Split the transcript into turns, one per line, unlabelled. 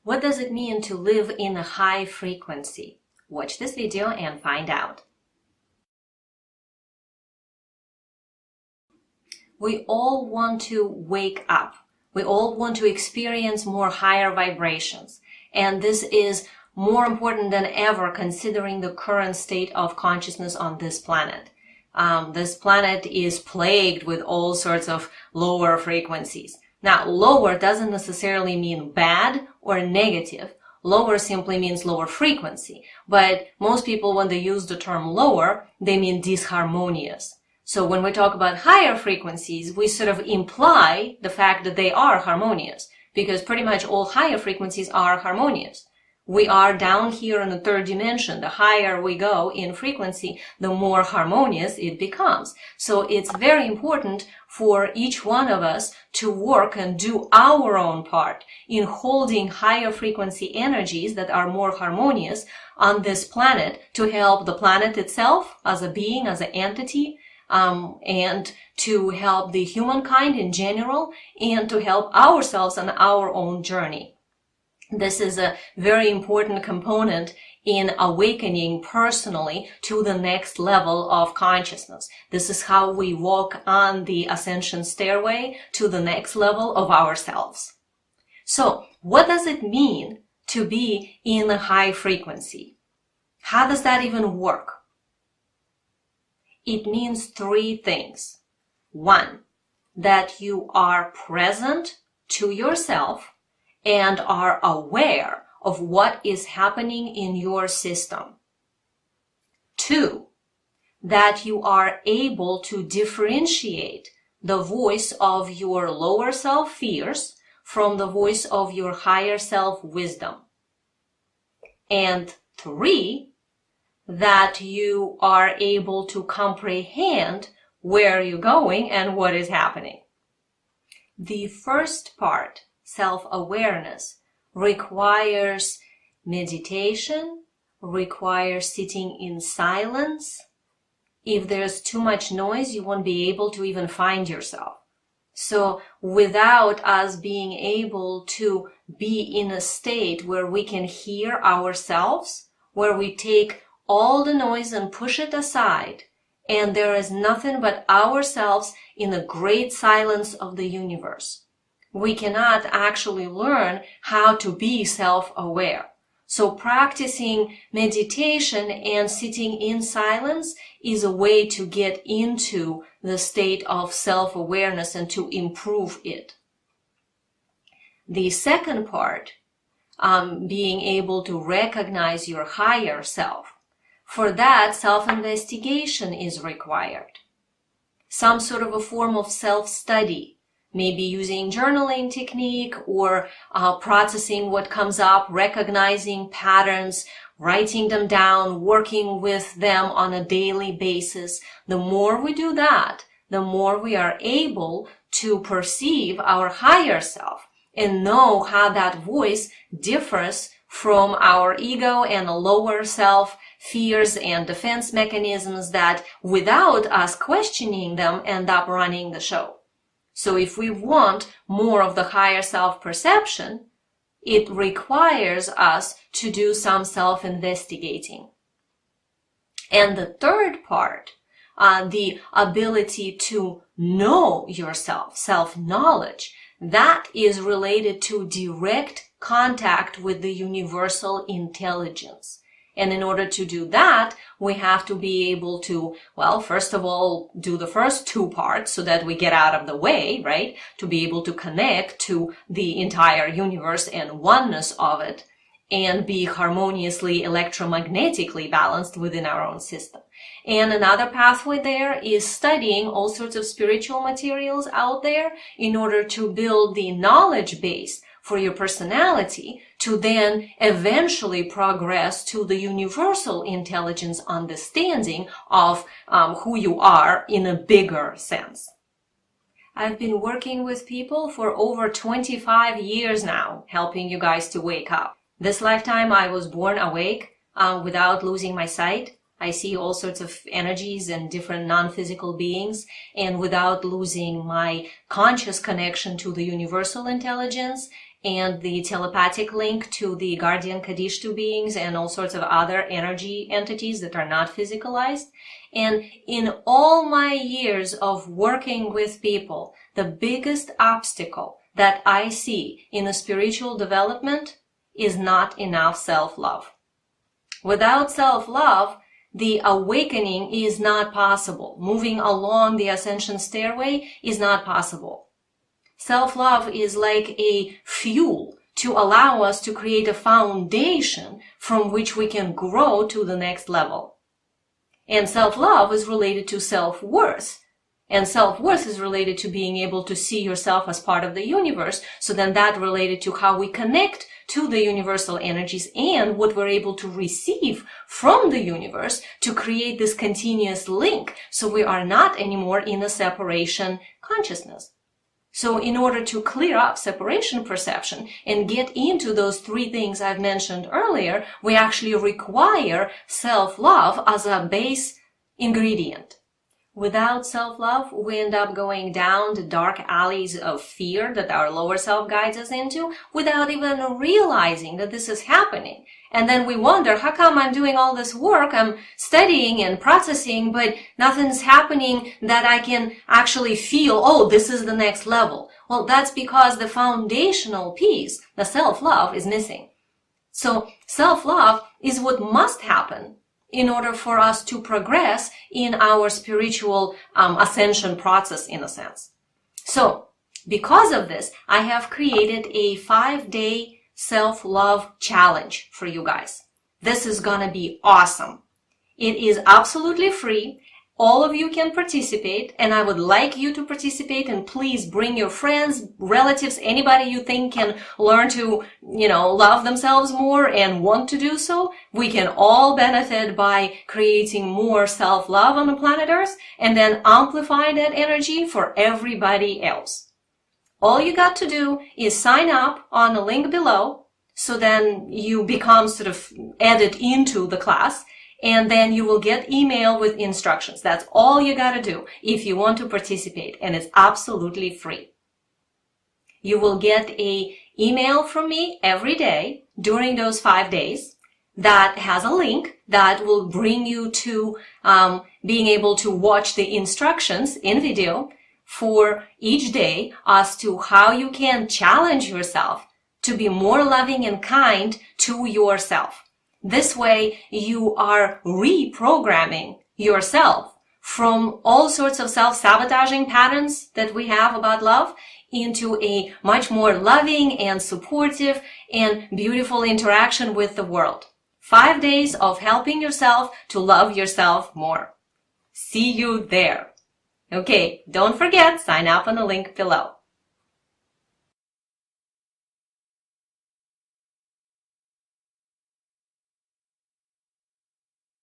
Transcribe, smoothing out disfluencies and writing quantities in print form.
What does it mean to live in a high frequency? Watch this video and find out. We all want to wake up. We all want to experience more higher vibrations. And this is more important than ever considering the current state of consciousness on this planet. This planet is plagued with all sorts of lower frequencies. Now, lower doesn't necessarily mean bad or negative. Lower simply means lower frequency. But most people, when they use the term lower, they mean disharmonious. So when we talk about higher frequencies, we sort of imply the fact that they are harmonious, because pretty much all higher frequencies are harmonious. We are down here in the third dimension. The higher we go in frequency, the more harmonious it becomes. So it's very important for each one of us to work and do our own part in holding higher frequency energies that are more harmonious on this planet to help the planet itself as a being, as an entity, and to help the humankind in general, and to help ourselves on our own journey. This is a very important component in awakening personally to the next level of consciousness. This is how we walk on the ascension stairway to the next level of ourselves. So, what does it mean to be in a high frequency? How does that even work? It means three things. One, that you are present to yourself and are aware of what is happening in your system. Two, that you are able to differentiate the voice of your lower self fears from the voice of your higher self wisdom. And three, that you are able to comprehend where you're going and what is happening. The first part, self-awareness, requires meditation, requires sitting in silence. If there's too much noise, you won't be able to even find yourself. So without us being able to be in a state where we can hear ourselves, where we take all the noise and push it aside, and there is nothing but ourselves in the great silence of the universe, we cannot actually learn how to be self-aware. So practicing meditation and sitting in silence is a way to get into the state of self-awareness and to improve it. The second part, being able to recognize your higher self. For that, self-investigation is required. Some sort of a form of self-study, maybe using journaling technique or processing what comes up, recognizing patterns, writing them down, working with them on a daily basis. The more we do that, the more we are able to perceive our higher self and know how that voice differs from our ego and a lower self fears and defense mechanisms that, without us questioning them, end up running the show. So if we want more of the higher self-perception, it requires us to do some self-investigating. And the third part, the ability to know yourself, self-knowledge, that is related to direct contact with the universal intelligence. And in order to do that, we have to be able to, well, first of all, do the first two parts so that we get out of the way, right? To be able to connect to the entire universe and oneness of it and be harmoniously electromagnetically balanced within our own system. And another pathway there is studying all sorts of spiritual materials out there in order to build the knowledge base for your personality to then eventually progress to the universal intelligence understanding of who you are in a bigger sense. I've been working with people for over 25 years now, helping you guys to wake up. This lifetime I was born awake without losing my sight. I see all sorts of energies and different non-physical beings, and without losing my conscious connection to the universal intelligence and the telepathic link to the guardian Kadishtu beings and all sorts of other energy entities that are not physicalized. And in all my years of working with people, the biggest obstacle that I see in a spiritual development is not enough self-love. Without self-love, the awakening is not possible. Moving along the ascension stairway is not possible. Self-love is like a fuel to allow us to create a foundation from which we can grow to the next level. And self-love is related to self-worth. And self-worth is related to being able to see yourself as part of the universe. So then that related to how we connect to the universal energies and what we're able to receive from the universe to create this continuous link. So we are not anymore in a separation consciousness. So in order to clear up separation perception and get into those three things I've mentioned earlier, we actually require self-love as a base ingredient. Without self-love, we end up going down the dark alleys of fear that our lower self guides us into without even realizing that this is happening. And then we wonder, how come I'm doing all this work, I'm studying and processing, but nothing's happening that I can actually feel, oh, this is the next level. Well, that's because the foundational piece, the self-love, is missing. So self-love is what must happen in order for us to progress in our spiritual ascension process, in a sense. So, because of this, I have created a 5-day self-love challenge for you guys. This is gonna be awesome. It is absolutely free. All of you can participate, and I would like you to participate, and please bring your friends, relatives, anybody you think can learn to, love themselves more and want to do so. We can all benefit by creating more self-love on the planet Earth and then amplify that energy for everybody else. All you got to do is sign up on the link below, so then you become sort of added into the class. And then you will get email with instructions. That's all you gotta do if you want to participate, and it's absolutely free. You will get a email from me every day during those 5 days that has a link that will bring you to being able to watch the instructions in video for each day as to how you can challenge yourself to be more loving and kind to yourself. This way, you are reprogramming yourself from all sorts of self-sabotaging patterns that we have about love into a much more loving and supportive and beautiful interaction with the world. 5 days of helping yourself to love yourself more. See you there. Okay, don't forget, sign up on the link below.